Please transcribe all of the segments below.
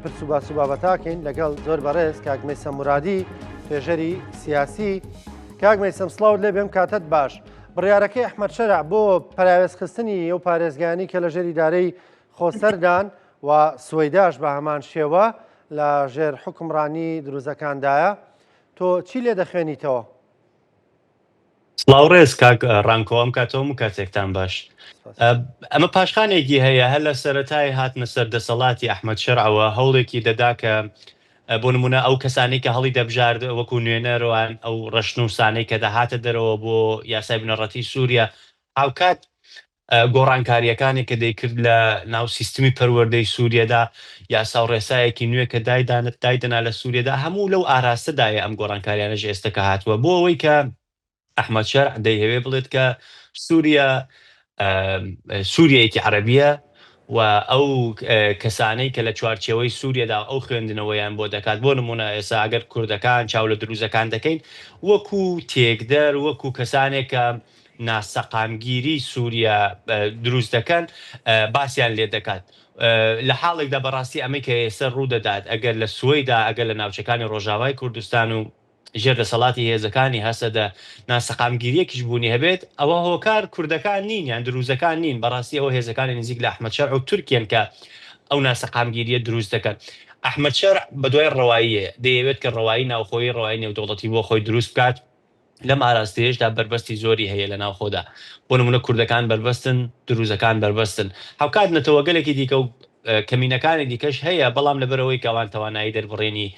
پرسوبا سوبابەتاکەین لەگەڵ زۆر بەڕێز کاک مەیسەم مورادی توێژەری سیاسی. کاک مەیسەم سڵاو لێ بێم کاتت باش. بڕیارەکەی ئەحمەد شەرع بۆ پەراوێزخستنی ئەو پارێزگانی کە لە ژێر ئیدارەی خۆسەردان و سوەیداش بە هەمان شێوە لە ژێر حوکمڕانی دروزەکاندایە، تۆ چی لێ دەخوێنیتەوە؟ سڵاو ڕێز کاک ڕانکۆ ئەم کاتەوە و کاتێکتان باش. ئەمە پاشخانێکی هەیە هەر لە سەرەتای هاتنە سەر دەسەڵاتی ئەحمەد شەرعەوە هەوڵێکی دەدا کە بۆ نمونە ئەو کەسانی کە هەڵی دەبژارد وەکو نوێنەرەوان ئەو ڕەشن و سانەی کە دەهاتە دەرەوە بۆ یاسای بنەڕەتی سووریا هاوکات گۆڕانکاریەکانی کە دەیکرد لە ناو سیستمی پەروەردەی سووریەدا یاسا و ڕێسایەکی نوێ کە دایدەنا لە سووریەدا هەموو لەو ئاراستەدایە ئەم گۆڕانکاریانەژ ئێستا کە هاتووە بۆ ئەوەی کە ئەحمەد شەرع دەیهەوێ بڵێت کە سووریەیەکی عەرەبیە و ئەو کەسانەی کە لە چوارچێوەی سووریەدا ئەو خوێندنەوەیان بۆ دەکات. بۆ نمونە ئێستا ئەگەر کوردەکان چاو لە دروزەکان دەکەین وەکو تێکدەر وەکو کەسانێک کە ناسەقامگیری سووریا دروست دەکەن باسییان لێ دەکات. لە حاڵێکدا بەڕاستی ئەمەی کە ئێستا ڕوو دەدات ئەگەر لە سوەیدا ئەگەر لە ناوچەکانی ڕۆژاوای کوردستان و ژێر دەسەڵاتی هێزەکانی هەسەدا ناسەقامگیریەکیش بوونی هەبێت ئەوە هۆکار کوردەکان نین یان دروزەکان نین، بەڕاستی ئەوە هێزەکانی نزیک لە ئەحمەد شەرع و تورکیان کە ئەو ناسەقامگیریە دروست دەکەن. ئەحمەد شەرع بە دوای ڕەواییە دەیەوێت کە ڕەوایی ناوخۆیی ڕەوایی نێودەوڵەتی بۆ خۆی دروست بکات. لەم ئاراستەیەشدا بربەستی زۆری هەیە لە ناوخۆدا، بۆ نمونە کوردەکان بربەستن، دروزەکان بربەستن، هاوکات نەتەوەگەلێکی دیکە و کەمینەکانی دیکەش هەیە، بەڵام لەبەرەوەی کەوان توانایی دەربڕێنی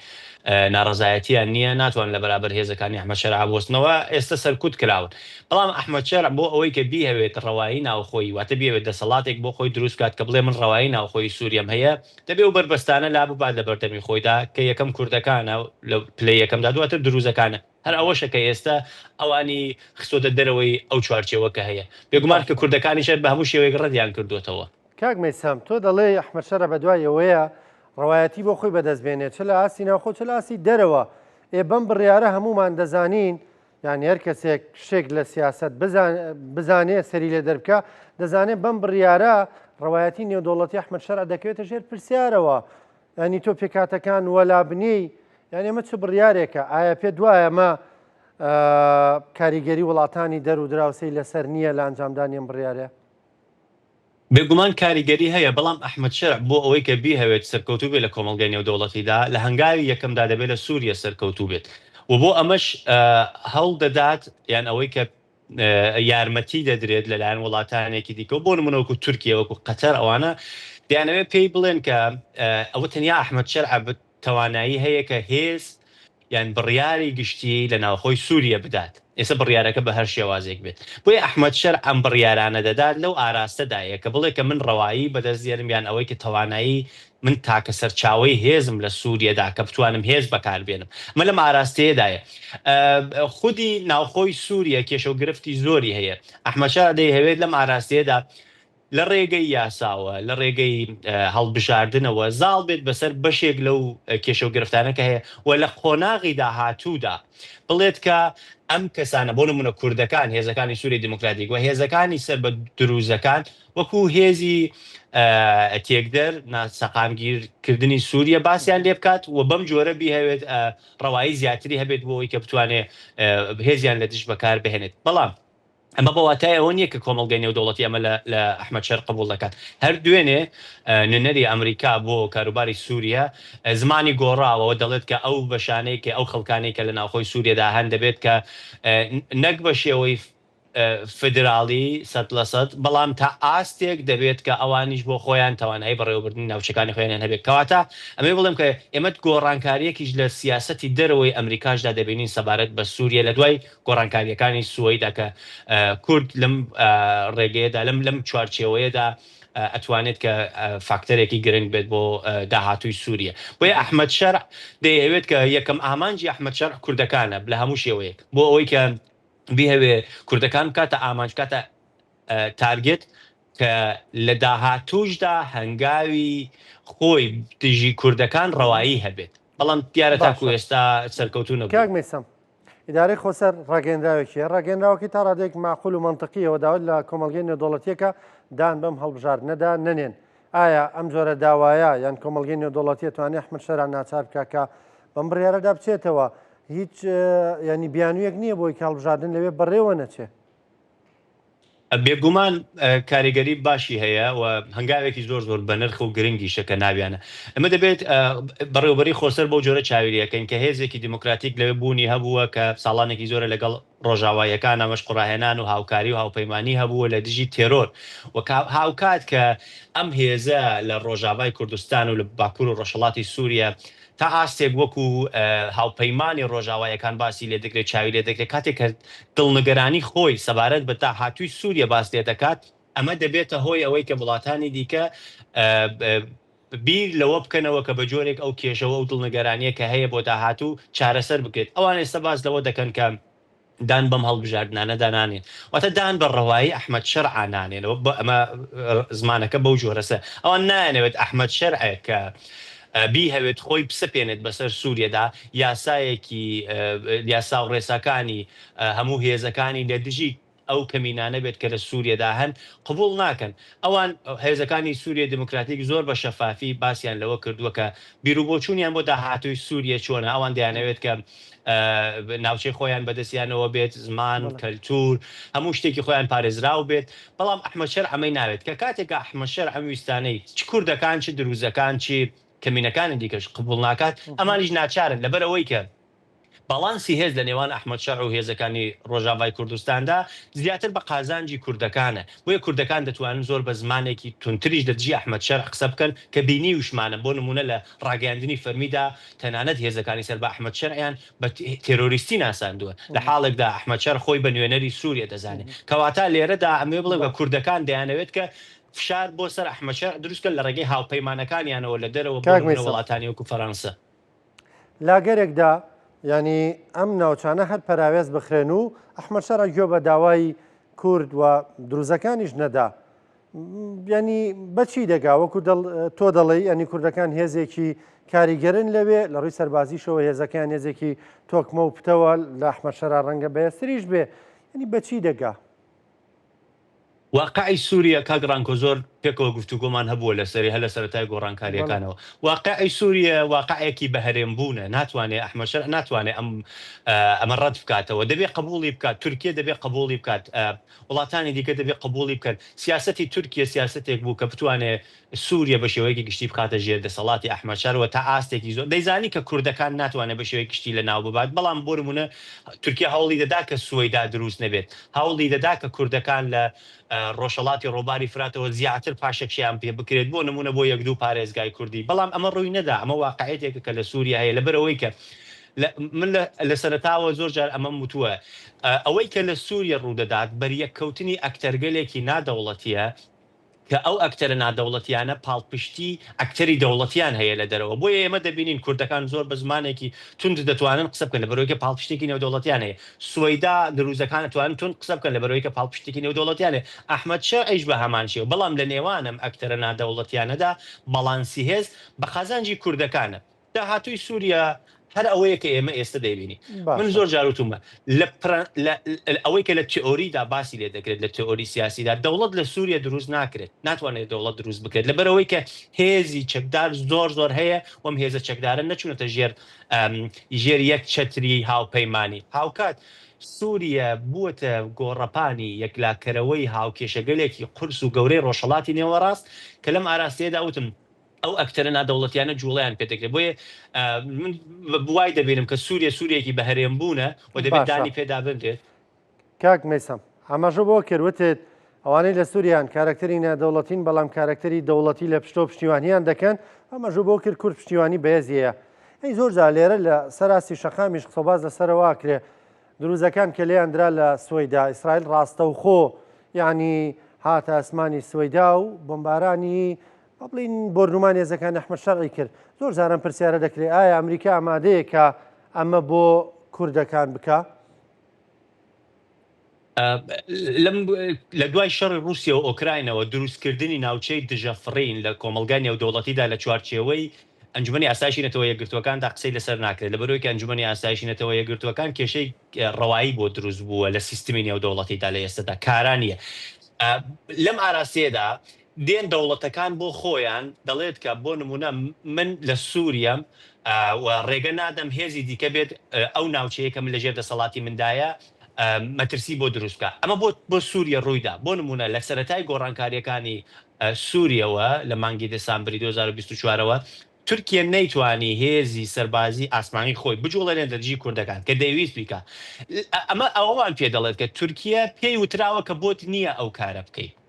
ناڕزایەتیان نییە ناتوان لە بەرابەر هێزەکانی ئەحمەد شەرع بۆستنەوە ئێستا سەرکوت کراون. بەڵام ئەحمەد شەرع بۆ ئەوەی کە بیهەوێت ڕەوایی ناوخۆی واتە بیەوێت دەسەڵاتێک بۆ خۆی دروست کات کە بڵێ من ڕەوایی ناوخۆی سووریم هەیە، دەبێ و بربەستانە لا ببات لە بەردەمی خۆیدا کە یەکەم کوردەکانە لە پلەی یەکەمدا دواتر دروزەکانە. هەر ئەوەشە کە ئێستا ئەوانی خستۆتە دەرەوەی ئەو چوارچێوە کە هەیە، بێگومان کە کوردەکانی شەر بە هەموو شێوەیەک ڕەتیان کردوتەوە. کاک مەیسەم تۆ دەڵێ ئەحمەد شەرع بە دوایەوەیە ڕەوایەتی بۆ خۆی بەدەستبێنێت چ لە ئاسی ناوخۆ چ لە ئاسی دەرەوە. بەم بڕیارە هەمومان دەزانین، یعنی هەر کەسێک شتێک لە سیاست بزانێ سەری لێ دەربکە دەزانێت بەم بڕیارە ڕەوایەتی نێودەوڵەتی ئەحمەد شەرع دەکەوێتە ژێر پرسیارەوە. ینی تۆ پێکاتەکان وەلابنی یعنی ئەمە چ بڕیارێکە؟ ئایا پێ دوایە ئەمە کاریگەری وڵاتانی دەر و دراوسەی لەسەر نییە لە ئەنجامدانی ئەم بڕیارە؟ بێگومان کاریگەری هەیە، بەڵام ئەحمەد شەرع بۆ ئەوەی کە بیهەوێت سەرکەوتوو بێت لە کۆمەڵگەی نێودەوڵەتیدا لە هەنگاوی یەکەمدا دەبێت لە سووریا سەرکەوتوو بێت و بۆ ئەمەش هەڵ دەدات یان ئەوەی کە یارمەتی دەدرێت لەلایەن وڵاتانێکی دیکە و بۆ نمونە وەکو تورکیا وەکو قەتەر ئەوانە دەیانەوێت پێی بڵێن کە ئەوە تەنیا ئەحمەد شەرع توانایی هەیە کە هێز یان بڕیاری گشتی لە ناوخۆی سووریا بدات. ئێستا بڕیارەکە بە هەر شێوازێک بێت. بۆیە ئەحمەد شەرع ئەم بڕیارانە دەدات لەو ئاراستەدایە کە بڵێ کە من ڕەوایی بەدەستێنم یان ئەوەی کە توانایی من تاکە سەرچاوەی هێزم لە سووریەدا کە بتوانم هێز بەکاربێنم. مە لەم ئاراستەیەدایە خودی ناوخۆی سووریا کێشە و گرفتی زۆری هەیە. ئەحمەد شەرع دەیهەوێت لەم ئاراستەیەدا لە ڕێگەی یاساوە لە ڕێگەی هەڵبژاردنەوە زاڵ بێت بەسەر بەشێک لەو کێشە و گرفتانەکە هەیە و لە قۆناغی داهاتوودا بڵێت کە ئەم کەسانە بۆ نمونە کوردەکان هێزەکانی سووریای دیموکراتیک و هێزەکانی سەر بە دروزەکان وەکو هێزی تێکدەر ناسەقامگیرکردنی سووریا باسییان لێ بکات و بەم جۆرە بیهەوێت ڕەوایی زیاتری هەبێت بۆ ئەوەی کە بتوانێت هێزیان لە دژ بەکار بهێنێت. بەڵام ئەمە بە واتای ئەوە نییە کە کۆمەڵگەی نێودەوڵەتی ئەمە لە ئەحمەد شەرع قبوڵ دەکات. هەر دوێنێ نوێنەری ئەمریکا بۆ کاروباری سووریا زمانی گۆڕاوەوە دەڵێت کە ئەو بەشانەی کە ئەو خەڵکانەی کە لە ناوخۆی سووریەدا هەن دەبێت کە نەک بە شێوەی فدراڵی 100%، بەڵام تا ئاستێک دەبێت کە ئەوانیش بۆ خۆیان توانایی بەڕێوەبردنی ناوچەکانی خۆیان هەبێت. کەواتە ئەمەی بڵێم کە ئێمە گۆڕانکاریەکیش لە سیاسەتی دەرەوەی ئەمریکاشدا دەبینین سەبارەت بە سووریا لە دوای گۆڕانکاریەکانی سوەیدا کە کورد لەم ڕێگەیەدا لەم چوارچێوەیەدا ئەتوانێت کە فاکتەرێکی گرنگ بێت بۆ داهاتووی سووریا. بۆیە ئەحمەد شەرع دەیەوێت کە یەکەم ئامانجی ئەحمەد شەرع کوردەکانە لە هەموو شێوەیەک بۆ ئەوەی کە بیهەوێ کوردەکان کاتە ئامانج کاتە تارگێت کە لە داهاتووشدا هەنگاوی خۆی دژی کوردەکان ڕەوایی هەبێت. بەڵام دیارە تاکو ئێستا سەرکەوتوو نەبوو. کاک مەیسەم ئیدارەی خۆسەر ڕاگەندراوێکیە ڕاگەندراوەکی تا ڕادێک معقول و منطقیەوە داوت لە کۆمەڵگەی نێودەوڵەتیەکە دان بەم هەڵبژاردنەدا نەنێن ئایا ئەم جۆرە داوایە یان کۆمەڵگەی نێودوڵەتیە توانێت ئەحمەد شەرع ناچار بکە کە بەم بڕیارەدا بچێتەوە هیچ ینی بیانویەک نییە بۆی کاڵبژاردن لەوێ بەڕێوە نەچێ. بێگومان کاریگەری باشی هەیە و هەنگاوێکی زۆر زۆر بە نرخ و گرنگی شەکە ناویانە ئەمە دەبێت بەڕێوبەری خۆسەر بۆ جۆرە چاویریەکەین کە هێزێکی دیموکراتیک لەوێ بوونی هەبووە کە ساڵانێکی زۆرە لەگەڵ ڕۆژاوایەکان ئەمەش قوڕاهێنان و هاوکاری و هاوپەیمانی هەبووە لە دژی تێرۆر و هاوکات کە ئەم هێزە لە ڕۆژاوای کوردستان و لە باکوور و ڕۆژهەڵاتی سووریا تا ئاستێک وەکو هاوپەیمانی ڕۆژاوایەکان باسی لێ دەکرێت چاوی لێ دەکرێت کاتێک کە دڵنگەرانی خۆی سەبارەت بە تا هاتووی سووریا باس لێ دەکات ئەمە دەبێتە هۆی ئەوەی کە وڵاتانی دیکە بیر لەوە بکەنەوە کە بە جۆرێک ئەو کێشەوە و دڵنگەرانیە کە هەیە بۆ داهاتوو چارەسەر بکرێت ئەوان ئێستا باس لەوە دەکەن کە دان بەم هەڵبژاردنانە دانانێن واتە دان بە ڕەوایی ئەحمەد شەرع نانێنەوە ئەمە زمانەکە بەو جۆرەسە ئەوان نایەنەوێت ئەحمەد شەرع کە بی هەوێت خۆی بسەپێنێت بەسەر سووریەدا یاسایەکی یاسا و ڕێساکانی هەموو هێزەکانی لە دژی ئەو کەمینانە بێت کە لە سووریەدا هەن قبول ناکەن ئەوان هێزەکانی سووریە دموکراتیک زۆر بە شەفافی باسییان لەوە کردووە کە بیرروبۆچوونیان بۆ داهاتووی سووریە چۆنە ئەوان دەیانەوێت کە ناوچەی خۆیان بەدەستیانەوە بێت زمان کەلتور هەموو شتێکی خۆیان پارێزراو بێت بەڵام ئەحمەد شەرع ئەمەی ناوێت کە کاتێکە ئەحمەد شەرع ئەم ویستانەی چ کوردەکان چ دروزەکان چی کەمینەکانی دیکەش قبول ناکات ئەمانیش ناچارن لەبەرەوەی کە باڵانسی هێز لە نێوان ئەحمەد شەرع و هێزەکانی ڕۆژاوای کوردستاندا زیاتر بە قازانجی کوردەکانە بۆیە کوردەکان دەتوانن زۆر بە زمانێکی تونتریش لە دژی ئەحمەد شەرع قسە بکەن کە بینی وشمانە بۆ نمونە لە ڕاگەیاندنی فەرمیدا تەنانەت هێزەکانی سەر بە ئەحمەد شەرعیان بە تێرۆریستی ناساندووە لە حاڵێکدا ئەحمەد شەرع خۆی بە نوێنەری سووریا دەزانێت کەواتە لێرەدا ئەمێ بڵێ بە کوردەکان دەیانەوێت کە فشار بۆ سەر ئەحمەد شەرع دروستکە لە ڕێگەی هاوپەیمانەکانیانەوە لە دەرەوە بۆ وڵاتانی وەکو فەڕەنسا لاگەرێکدا ینی ئەم ناوچانە هەر پەراوێز بخرێن و ئەحمەد شەرع گوێ بە داوای کورد و دروزەکانیش نەدا ینی بەچی دەگا وەکو تۆ دەڵێی ئەنی کوردەکان هێزێکی کاریگەرن لەوێ لە ڕووی سەربازیشەوە هێزەکان هێزێکی تۆکمە و پتەوە لە ئەحمەد شەرع ڕەنگە بەهێستریش بێ ینی بەچی دەگا واقعی سووریا کاگڕانکۆ زۆر پێکەوە گفتوگۆمان هەبووە لەسەری هە لە سەرەتای گۆڕانکاریەکانەوە واقعی سووریا واقعەکی بەهرێم بوونە ناتوانێت ئەحمەد شەرع ناتوانێت ئەمە ڕەت بکاتەوە دەبێت قبوڵی بکات تورکیا دەبێت قبوڵی بکات وڵاتانی دیکە دەبێت قبوڵی بکەن سیاسەتی تورکیا سیاسەتێک بوو کە بتوانێت سووریا بە شێوەیەکی گشتی بخاتە ژێر دەسەڵاتی ئەحمەد شەرع تا ئاستێکی زۆر دەیزانی کە کوردەکان ناتوانێت بە شێوەیە گشتی لە ناو ببات بەڵام بۆ نمونە تورکیا هەوڵی دەدا کە سوێدا دروست نەبێت هەوڵی دەدا کە کوردەکان لە ڕۆژهەڵاتی ڕۆباری فراتەوە زیاتر پاشەکشیان پێ بکرێت بۆ نمونە بۆ یەک دوو پارێزگای کوردی بەڵام ئەمە ڕووی نەدا ئەمە واقعەتێکە کە لە سووریا هەیە لەبەرەوەی کە من لە سەرەتاوە زۆر جار ئەمە وتووە ئەوەی کە لە سووریا ڕوودەدات بەریەککەوتنی ئەکتەرگەلێکی نادەوڵەتیە کە ئەو ئەکتەرە نادەوڵەتیانە پاڵپشتی ئەکتەری دەوڵەتیان هەیە لە دەرەوە بۆ ئێمە دەبینین کوردەکان زۆر بە زمانێکی تند دەتوانن قسە بکەن لە بەرەوەی کە پاڵپشتێکی نێودەوڵەتیان هەیە سوێدا دروزەکان دەتوانن تند قسە بکەن لە بەرەوەی کە پاڵپشتێکی نێودەوڵەتیان هەیە ئەحمەد شەرعیش بە هەمان شێوە بەڵام لە نێوانم ئەکتەرە نادەوڵەتیانەدا بەڵانسی هێز بە خەزانجی کوردەکانە داهاتووی سووریا هەر ئەوەیە کە ئێمە ئێستا دەیبینی من زۆر جاروتمە ئەوەی کە لە تئۆریدا باسی لێ دەکرێت لە تئۆری سیاسیدا دەوڵەت لە سووریا دروست ناکرێت ناتوانێت دەوڵەت دروست بکرێت لەبەرەوەی کە هێزی چەکدار زۆر هەیە وەم هێزە چەکدارە نەچوونەتە ژێر یەک چەتری هاوپەیمانی هاوکات سووریا بووەتە گۆڕەپانی یەکلاکەرەوەی هاوکێشەگەلێکی قورس و گەورەی ڕۆژهەڵاتی نێوەڕاست کە لەم ئاراستەیەدا وتم ئەو ئەکتەرە نادەوڵەتیانە جوڵیان پێدەکرێت بۆیە بوای دەبینم کە سوورێکی بەهرێم بوونە و دەبێت دانی پێدا بێت کاک مەیسەم ئەمەژە بۆ کردوتێت ئەوانەی لە سووریان کارکتەری نادەوڵەتین بەڵام کارکتەری دەوڵەتی لە پشتۆ پشتیوانیان دەکەن ئەمەژە بۆ کرد کورد پشتیوانی بەهێزیەیە ئەی زۆر جا لێرە لە سەراسی شەقامیش قسەباز لەسەرەوە کرێ دروزەکان کە لێیاندرا لە سوێدا ئیسرائیل ڕاستە و خۆ یعنی هاتە ئەسمانی سوێدا و بۆمبارانی بڵین بۆرنمان هێزەکان ئەحمەد شەرعی کرد زۆر جاران پرسیارە دەکرێت ئایا ئەمریکا ئامادەیە کە ئەمە بۆ کوردەکان بکە لە دوای شەڕی رووسیا و ئۆکراینەوە دروستکردنی ناوچەی دژەفڕین لە کۆمەلگای نێودەوڵەتیدا لە چوارچێوەی ئەنجومەنی ئاسایشی نەتەوە یەکگرتوەکاندا قسەی لەسەر ناکرێت لەبەرەوەی کە ئەنجومەنی ئاسایشی نەتەوە یەکگرتوەکان کێشەی ڕەوایی بۆ دروست بووە لە سیستمی نێودەوڵەتیدا لە ئێستادا کارانیە لەم ئاراستەیەدا دێن دەوڵەتەکان بۆ خۆیان دەڵێت کە بۆ نمونە من لە سووریەم و ڕێگە نادەم هێزی دیکە بێت ئەو ناوچەیە کە من لەژێر دەسەڵاتی مندایە مەترسی بۆ دروستکە ئەمە بۆ سووریە ڕوویدا بۆ نمونە لە سەرەتای گۆڕانکاریەکانی سووریەوە لە مانگی دەسامبری 2024ەوە تورکیا نەیتوانی هێزی سەربازی ئاسمانی خۆی بجوڵێنێت لە دژی کوردەکان کە دەیویست بیکە ئەمە ئەوەوان پێ دەڵێت کە تورکیا پێی وتراوە کە بۆت نییە ئەو کارە بکەیت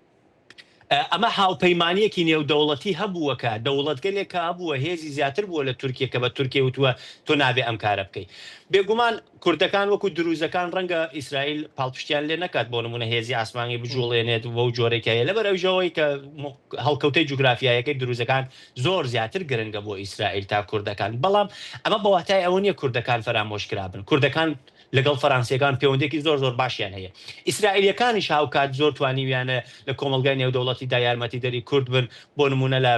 ئەمە هاوپەیمانیەکی نێودەوڵەتی هەبووەکە دەوڵەتگەلێکە هەبووە هێزی زیاتر بووە لە تورکیا کە بە تورکیا وتووە تۆ نابێ ئەم کارە بکەیت بێگومان کوردەکان وەکو دروزەکان ڕەنگە ئیسرائیل پاڵپشتیان لێ نەکات بۆ نمونە هێزی ئاسمانی بجوڵێنێت بۆ جۆرەیەکەیە لەبەر ئەوژەوەی کە هەڵکەوتەی جوگرافیایەکەی دروزەکان زۆر زیاتر گرنگە بۆ ئیسرائیل تا کوردەکان بەڵام ئەمە بەواتای ئەوە نییە کوردەکان فەرامۆشکرابن کوردەکان لەگەڵ فەرانسیەکان پەیوەندێکی زۆر باشیان هەیە ئیسرائیلیەکانیش هاوکات زۆر توانیویانە لە کۆمەلگای نێودەوڵەتیدا یارمەتی دەری کورد بن بۆ نمونە لە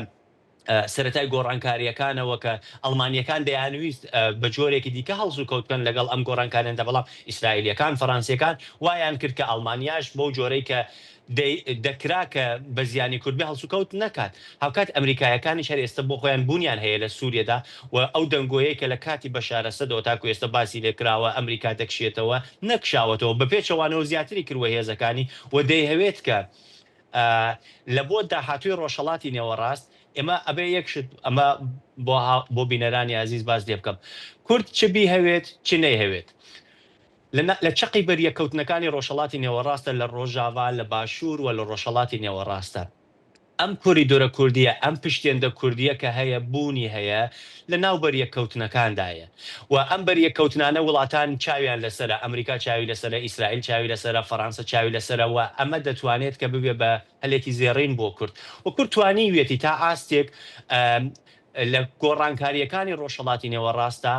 سەرەتای گۆڕانکاریەکانەوە کە ئەڵمانیەکان دەیانویست بە جۆرێکی دیکە هەڵسو کەوتکەن لەگەڵ ئەم گۆڕانکارێندا بەڵام ئیسرائیلیەکان فەرانسیەکان وایان کرد کە ئەڵمانیاش بۆ جۆرەی کە دەکرا کە بە زیانی کوردبێ هەڵسوکەوت نەکات هاوکات ئەمریکایەکانی هەر ئێستا بۆ خۆیان بوونیان هەیە لە سووریەدا و ئەو دەنگۆیە کە لە کاتی بەشارەسەدەوە تاکو ئێستا باسی لێکراوە ئەمریکا دەکشێتەوە نەکشاوەتەوە بە پێچەوانەوە زیاتری کردوە هێزەکانی و دەیهەوێت کە لە بۆ داهاتووی ڕۆژهەڵاتی نێوەڕاست ئێمە ئەبێ یەکشت ئەمە بۆ بینەرانی عزیز باز لێ بکەم کورد چ بیهەوێت چ نەیهەوێت لە چقی بەریەکەوتنەکانی ڕۆژهەڵاتی نێوەڕاستە لە ڕۆژاوا لە باشوور و لە ڕۆژهەڵاتی نێوەڕاستە ئەم کوریدۆرە کوردیە ئەم پشتێندە کوردیە کە هەیە بوونی هەیە لە ناو بەریەکەوتنەکاندایە و ئەم بەریەکەوتنانە وڵاتان چاویان لەسرە ئەمریکا چاوی لەسرە ئیسرائیل چاوی لەسرە فەڕەنسا چاوی لەسرەوە ئەمە دەتوانێت کە ببێ بە هەلێکی زێڕین بۆ کورد و کورد توانی وێتی تا ئاستێک لە گۆڕانکاریەکانی ڕۆژهەڵاتی نێوەڕاستە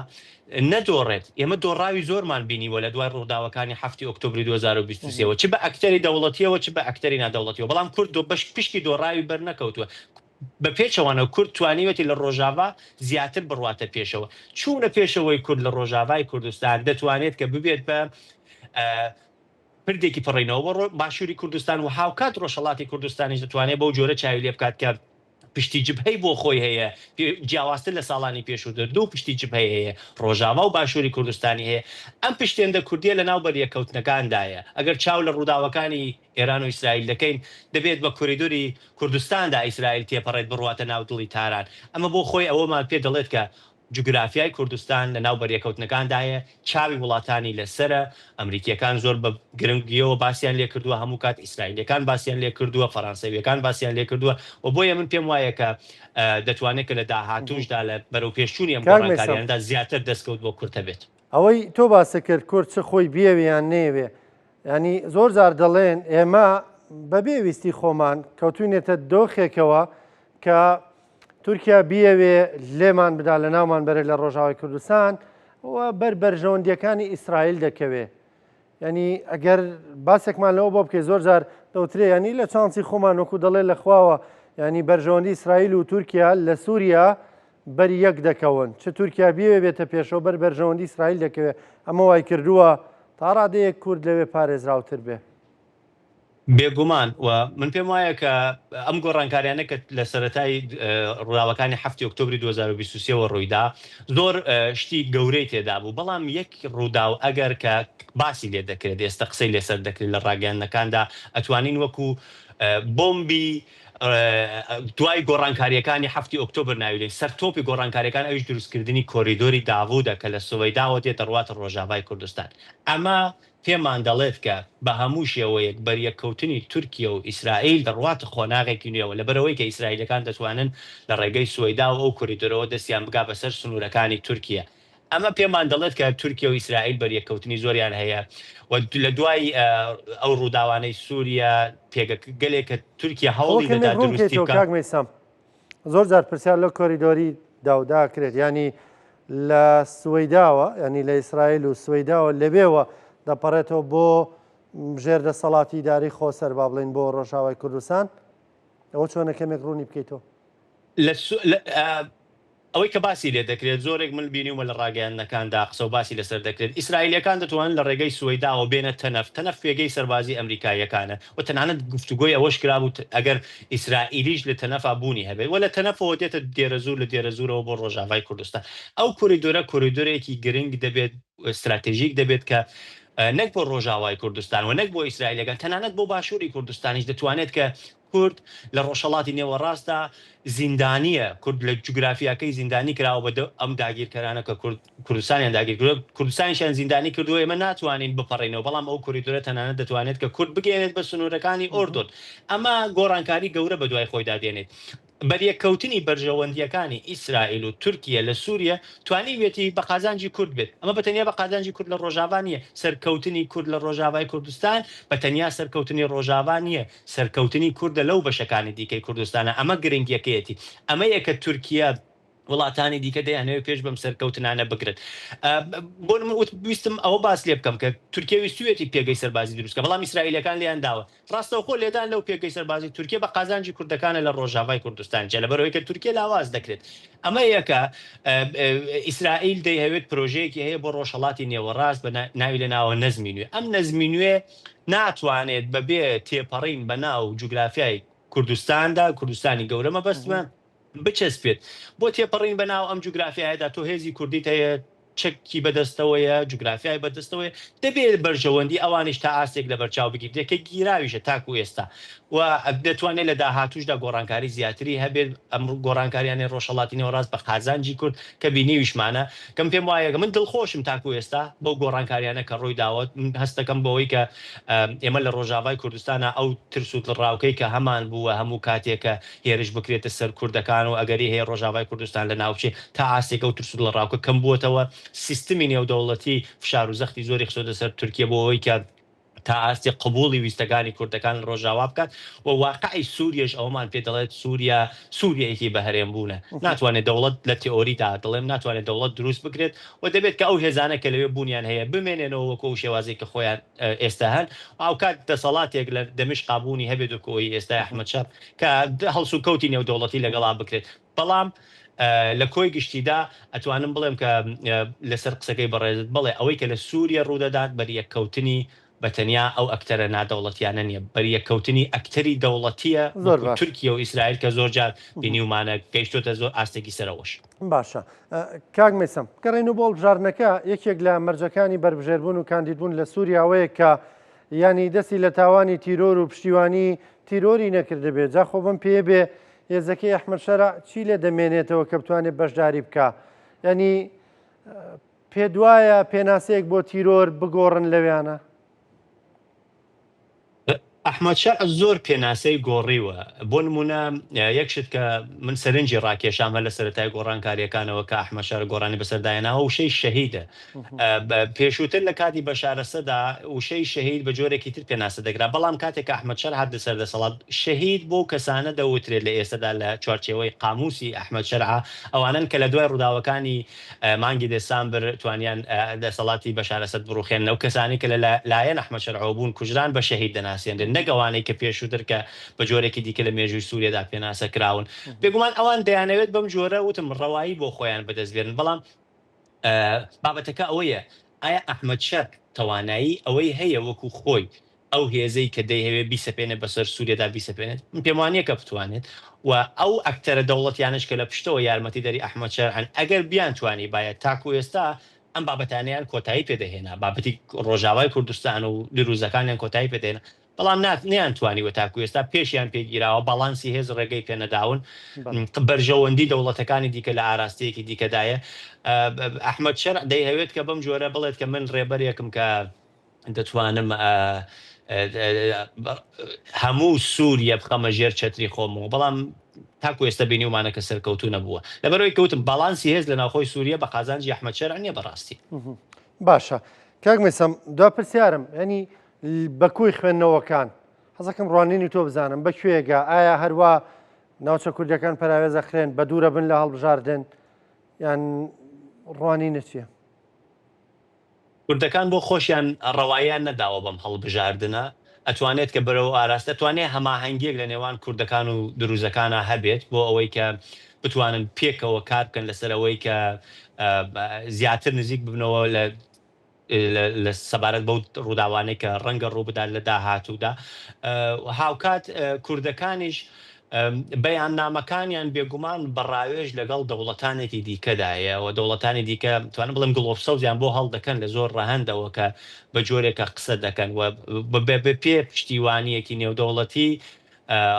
نەدۆڕێت ئێمە دۆڕاوی زۆرمان بینیوە لە دوای ڕووداوەکانی 7 ئۆکتۆبری 2023 چ بە ئەکتەری دەوڵەتیەوە چ بە ئەکتەری نادەوڵەتیەوە بەڵام کورد بەش پشتی دۆڕاوی بەرنەکەوتووە بە پێچەوانە کورد توانیوەتی لە ڕۆژاوا زیاتر بڕواتە پێشەوە چوونە پێشەوەی کورد لە ڕۆژاوای کوردستان دەتوانێت کە ببێت بە پردێکی پڕینەوە بۆ باشووری کوردستان و هاوکات ڕۆژهەڵاتی کوردستانیش دەتوانێت بەو جۆرە چاوی لێ بکات کە پشتی جبهەی بۆ خۆی هەیە جیاوازتر لە ساڵانی پێشووتر دوو پشتی جبهەی هەیە ڕۆژاوا و باشووری کوردستانی هەیە ئەم پشتێندە کوردیە لە ناو بەریەکەوتنەکاندایە ئەگەر چاو لە ڕووداوەکانی ئێران و ئیسرائیل دەکەین دەبێت بە کوریدۆری کوردستاندا ئیسرائیل تێپەڕێت بڕواتە ناو دڵی تاران ئەمە بۆ خۆی ئەوەمان پێ دەڵێت کە جوگرافیای کوردستان لە ناو بەریەکەوتنەکاندایە چاوی وڵاتانی لەسرە ئەمریکیەکان زۆر بە گرنگیەوە باسییان لێ کردووە هەموو کات ئیسرائیلەکان باسییان لێ کردووە فەڕەنسەویەکان باسییان لێ کردووە و بۆیە من پێم وایە کە دەتوانێت کە لە داهاتووشدا لە بەرەو پێشچوونی ئەم گۆڕانکاریاندا زیاتر دەستکەوت بۆ کورتە بێت ئەوەی تۆ باسە کرد کورد چ خۆی بێویان نێوێ ینی زۆر جار دەڵێن ئێمە بەبێ ویستی خۆمان کەوتوینێتە دۆخێکەوە کە تورکیا بیەوێ لێمان بدا لە ناومان بەرە لە ڕۆژاوای کوردستان و بەرژەوەندیەکانی ئیسرائیل دەکەوێ ینی ئەگەر باسێکمان لەوە بۆ بکەی زۆر جار دەوترێ ینی لە چانسی خۆمان وەکو دەڵێ لەخواوە ینی بەرژەوەندی ئیسرائیل و تورکیا لە سووریا بەری یەک دەکەون چ تورکیا بیەوێ بێتە پێشەوە بەرژەوەندی ئیسرائیل دەکەوێت ئەمە وای کردووە تا ڕادەیەک کورد لەوێ پارێزراوتر بێ بێگومان و من پێم وایە کە ئەم گۆڕانکاریانە کە لە سەرەتای ڕووداوەکانی 7 ئۆکتۆبری 2023 ڕوویدا زۆر شتی گەورەی تێدا بوو بەڵام یەک ڕووداو ئەگەر کە باسی لێ دەکرێت ئێستا قسەی لێسەر دەکرێت لە ڕاگەیاندنەکاندا ئەتوانین وەکو بۆمبی دوای گۆڕانکاریەکانی 7 ئۆکتۆبر ناویلێ سەرتۆپی گۆڕانکاریەکان ئەوش دروستکردنی کۆریدۆری داوودە کە لە سوەیداوە دێتە ڕواتە ڕۆژاوای کوردستان ئەمە پێمان دەڵێت کە بە هەموو شێوەیەک بەریەکەوتنی تورکیا و ئیسرائیل دەڕواتە خۆناغێکی نوێەوە لەبەرەوەی کە ئیسرائیلەکان دەتوانن لە ڕێگەی سوەیدا و ئەو کۆریدۆرەوە دەستیان بگا بەسەر سنوورەکانی تورکیا ئەمە پێمان دەڵێت کە تورکیا و ئیسرائیل بەریەکەوتنی زۆریان هەیە و لە دوای ئەو ڕووداوانەی سووریا پێگەلێک کە تورکیا هەوڵی دەدا دروستی بکات زۆر جار پرسیار لە کۆریدۆری داوداکرێت ینی لە سوەیداوە ینی لە ئیسرائیل و سوەیداوە لەبێوە دەپەڕێتەوە بۆ ژێردەسەڵاتی داری خۆسەر با بڵین بۆ ڕۆژاوای کوردستان ئەوە چۆنە کەمێک ڕوونی بکەیتەوە ئەوەی کە باسی لێ دەکرێت زۆرێک من بینیومە لە ڕاگەیانەکاندا قسە و باسی لەسەر دەکرێت ئیسرائیلەکان دەتوانن لە ڕێگەی سوەیداوە بێنە تەنەف پێگەی سەربازی ئەمریکایەکانە و تەنانەت گفتوگۆی ئەوەش کرابوو ئەگەر ئیسرائیلیش لە تەنەفا بوونی هەبێت وە لە تەنەفەوە دێتە دێرەزوور لە دێرەزورەوە بۆ ڕۆژاوای کوردستان ئەو کۆریدۆرێکی گرنگ دەبێت استراتێژیک دەبێت کە نەک بۆ ڕۆژاوای کوردستان و نەک بۆ ئیسرائیلەکان تەنانەت بۆ باشووری کوردستانیش دەتوانێت کە کورد لە ڕۆژهەڵاتی نێوەڕاستدا زیندانیە کورد لە جوگرافیاکەی زیندانی کراوە بە ئەم داگیرکەرانە کە کوردستانیان داگیر کوردستانیشیان زیندانی کردووە ئێمە ناتوانین بپەڕینەوە بەڵام ئەو کوریدۆرە تەنانەت دەتوانێت کە کورد بگەێنێت بە سنوورەکانی ئۆردۆن ئەمە گۆڕانکاری گەورە بە دوای خۆیدا دێنێت بەریەککەوتنی بەرژەوەندیەکانی ئیسرائیل و تورکیە لە سووریا توانیوێتی بە قازانجی کورد بێت ئەمە بەتەنیا بە قازانجی کورد لە ڕۆژاوا نیە سەرکەوتنی کورد لە ڕۆژاوای کوردستان بەتەنیا سەرکەوتنی ڕۆژاوا نیە سەرکەوتنی کوردە لەو بەشەکانی دیکەی کوردستانە ئەمە گرنگیەکەیەتی ئەمە یەکە تورکیا وڵاتانی دیکە دەیانەوێت پێش بەم سەرکەوتنانە بگرن بۆ ویستم ئەوە باس لێ بکەم کە تورکیا ویستوێتی پێگەی سەربازی دروستکە بەڵام ئیسرائیلەکان لیان داوە ڕاستەوخۆ لێدان لەو پێگەی سەربازی تورکیا بە قازانجی کوردەکانە لە ڕۆژاوای کوردستان جە لەبەرەوەی کە تورکیا لاواز دەکرێت ئەمە یەکە ئیسرائیل دەیهەوێت پرۆژەیەکی هەیە بۆ ڕۆژهەڵاتی نێوەڕاست بە ناوی لە ناوە نەزمی نوێ ئەم نەزمی نوێ ناتوانێت بەبێ تێپەڕین بە ناو جوگرافیای کوردستاندا کوردستانی گەورەمە بەستمە بچەسپێت بۆ تێپەڕین بە ناو ئەم جوگرافیایدا تۆ هێزی کوردیت هەیە چەکی بەدەستەوەیە جوگرافیای بەدەستەوەی دەبێت بەرژەوەندی ئەوانش تا ئاستێک لە بەرچاو بگیت دەکە گیراویشە تاکو ئێستا و دەتوانێت لە داهاتوشدا گۆڕانکاری زیاتری هەبێت ئەم گۆڕانکاریانی ڕۆژهەڵاتی نێوەڕاست بە قازانجی کورد کە بینیویشمانە کەم پێم وایە من دڵخۆشم تاکو ئێستا بۆ گۆڕانکاریانە کە ڕووی داوت هەستەکەم بەوەی کە ئێمە لە ڕۆژاوای کوردستانە ئەو ترسوت لە ڕاوکەی کە هەمان بووە هەموو کاتێکە هێرش بکرێتە سەر کوردەکان و ئەگەری هەیە ڕۆژاوای کوردستان لە ناوچێ تا ئاستێکە و ترسوت لە ڕاوکە کەم بووەتەوە سیستمی نێودەوڵەتی فشار و زەختی زۆری خسۆدە سەر تورکیا بۆ ئەوەی کە تا ئاستی قبولی ویستەکانی کوردەکان ڕۆژاوا بکات و واقعی سووریش ئەومان پێ دەڵێت سووریەیەکی بەهرێن بوونە ناتوانێت دەوڵەت لە تئۆریدا دەڵێم ناتوانێت دەوڵەت دروست بکرێت و دەبێت کە ئەو هێزانە کە لەوێ بوونیان هەیە بمێنێنەوە وەکو شێوازی کە خۆیان ئێستا هەن ئەو کات دەسەڵاتێک لە دەمشق قابوونی هەبێت وەکەوەی ئێستا ئەحمەدشار کە هەڵسو کەوتی نێودەوڵەتی لەگەڵا بکرێت بەڵام لە کۆی گشتیدا ئەتوانم بڵێم کە لەسەر قسەکەی بەڕێزت بڵێ ئەوەی کە لە سووریا ڕوودەدات بەریەککەوتنی بەتەنیا ئەو ئەکتەرە نادەوڵەتیانە نییە بەریەککەوتنی ئەکتەری دەوڵەتیە تورکیا و ئیسرائیل کە زۆر جار بینیومانە گەیشتۆتە زۆر ئاستێکی سەرەوەش باشە کاک مەسەم کەڕێن و بۆ بژارنەکە یەکێک لە مەرجەکانی بربژێربوون و کاندیدبوون لە سووریاوەیە کە ینی دەستی لە تاوانی تیرۆر و پشتیوانی تیرۆری نەکرده بێت جا خۆ بم پێ بێ هێزەکەی ئەحمەدشەر چی لێ دەمێنێتەوە کە بتوانێت بەشداری بکە ینی پێ دوایە پێناسەیەک بۆ تیرۆر بگۆڕن لەوێیانە ئەحمەدشار زۆر پێناسەی گۆڕیوە بۆ نمونە یەکشت کە من سەرنجی ڕاکێشامە لە سەرەتای گۆڕانکاریەکانەوە کە ئەحمەدشار گۆڕانی بەسەردایەناوە وشەی شەهیدە پێشووتر لە کاتی بەشارەسەدا وشەی شەهید بە جۆرێکی تر پێناسە دەگرا بەڵام کاتێک ئەحمەدشار هات سەردەسەڵات شەهید بۆ کەسانە دەوترێت لە ئێستادا لە چوارچێوەی قاموسی ئەحمەدشەر ئەوانن کە لە دوای ڕووداوەکانی مانگی دەسامبر توانیان دەسەڵاتی بەشارەسەد بڕوخێن ئەو کەسانی کە لەلایەن ئەحمەدشەر بوون کوژران بە شەهید دەناسێنرێن نەگەوانەی کە پێشووتر کە بە جۆرێکی دیکە لە مێژووی سووریادا پێناسە کراون بێگومان ئەوان دەیانەوێت بەم جۆرە وتم ڕەوایی بۆ خۆیان بەدەستبێنن بەڵام بابەتەکە ئەوەیە ئایا ئەحمەدشەر توانایی ئەوەی هەیە وەکو خۆی ئەو هێزەی کە دەیهەوێت بیسەپێنێت بەسەر سووریادا بیسەپێنێت پێم وانییە کە بتوانێت و ئەو ئەکتەرە دەوڵەتیانش کە لە پشتەوە یارمەتی دەری ئەحمەدشەر هەن ئەگەر بیان توانی باید تاکو ئێستا ئەم بابەتانیان کۆتایی پێدەهێنا بابەتی ڕۆژاوای کوردستان و دروزەکانیان کۆتایی پێدەێنە بەڵام نیان توانیوە تاکو ئێستا پێشیان پێگیراوە باڵانسی هێز ڕێگەی پێنەداون بەرژەوەندی دەوڵەتەکانی دیکە لە ئاراستەیەکی دیکەدایە ئەحمەدشەر دەیهەوێت کە بەم جۆرە بڵێت کە من ڕێبەرێکم کە دەتوانم هەموو سووریە بخەمە ژێر چەتری خۆمەوە بەڵام تاکو ئێستا بینیومانە کە سەرکەوتو نەبووە لەبەرەوەی کەوتم باڵانسی هێز لە ناوخۆی سووریە بە قازانجی ئەحمەدشەر نییە بەڕاستی باشە کاک مەسەم دوا پرسیارم ینی بەکوی خوێندنەوەکان حەزەکەم ڕوانینی تۆ بزانم بەکوێگە ئایا هەروە ناوچە کوردەکان پەراوێزە خوێن بە دوورە بن لە هەڵبژاردن یان ڕوانینە چییە؟ کوردەکان بۆ خۆشیان ڕەواییان نەداوە بەم هەڵبژاردنە ئەتوانێت کە بەرەوە ئاراستە توانێت هەماهەنگێک لە نێوان کوردەکان و دروزەکانە هەبێت بۆ ئەوەی کە بتوانن پێکەوە کار بکەن لەسەرەوەی کە زیاتر نزیک ببنەوە لە سەبارەت بەو ڕووداوانەی کە ڕەنگە ڕوو بدات لە داهاتوودا. هاوکات کوردەکانیش بەیاننامەکانیان بێگومان بەڕاوێژ لەگەڵ دەوڵەتانێکی دیکەدایە و دەوڵەتانی دیکە توانم بڵم گڵۆپسەوزیان بۆ هەڵدەکەن لە زۆر ڕەهەندەوە کە بە جۆرێکە قسە دەکەن و بە پێ پشتیوانیەکی نێودەوڵەتی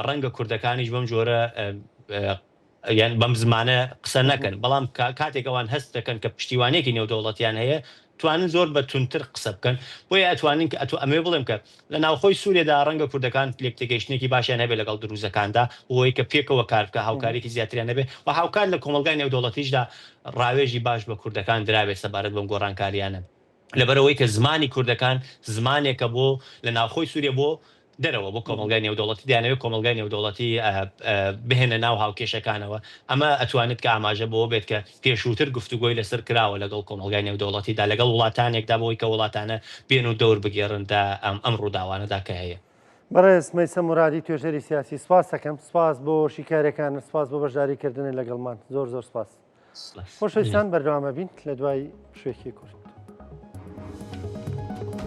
ڕەنگە کوردەکانیش بەم جۆرە یان بەم زمانە قسە نەکەن، بەڵام کاتێک ئەوان هەست دەکەن کە پشتیوانێکی نێودەوڵەتیان هەیە توانن زۆر بە تونتر قسە بکەن. بۆیە ئەتوانین ئەمێ بڵێم کە لە ناوخۆی سوورێدا ڕەنگە کوردەکان لێکتێگەیشتێکی باشیان هەبێت لەگەڵ دروزەکاندا ئەوەی کە پێکەوە کار بکە هاوکارێکی زیاتریان هەبێت و هاوکار لە کۆمەلگای نێودەوڵەتیشدا ڕاوێژی باش بە کوردەکان درابێت سەبارەت بەم گۆڕانکاریانە لەبەرەوەی کە زمانی کوردەکان زمانێکە بۆ لە ناوخۆی سووریا بۆ دەرەوە بۆ کۆمەلگای نێودەوڵەتی دەیانەوێت کۆمەلگای نێودەوڵەتی بهێنە ناو هاوکێشەکانەوە. ئەمە ئەتوانێت کە ئاماژە بۆ بێت کە پێشووتر گفتوگۆی لەسەر کراوە لەگەڵ کۆمەلگای نێودەوڵەتیدا لەگەڵ وڵاتانێکدا بۆی کە وڵاتانە بێن و دەور بگێڕندا ئەم ڕووداوانەدا کە هەیە. بەڕێز مەیسە مورادی توێژەری سیاسی سپاس دەکەم. سپاس بۆ شیکارەکان، سپاس بۆ بەشداریکردنی لەگەڵمان. زۆر زۆر سپاس. خۆشەویستان بەردەوامە بین لە دوای شوێکی کورد.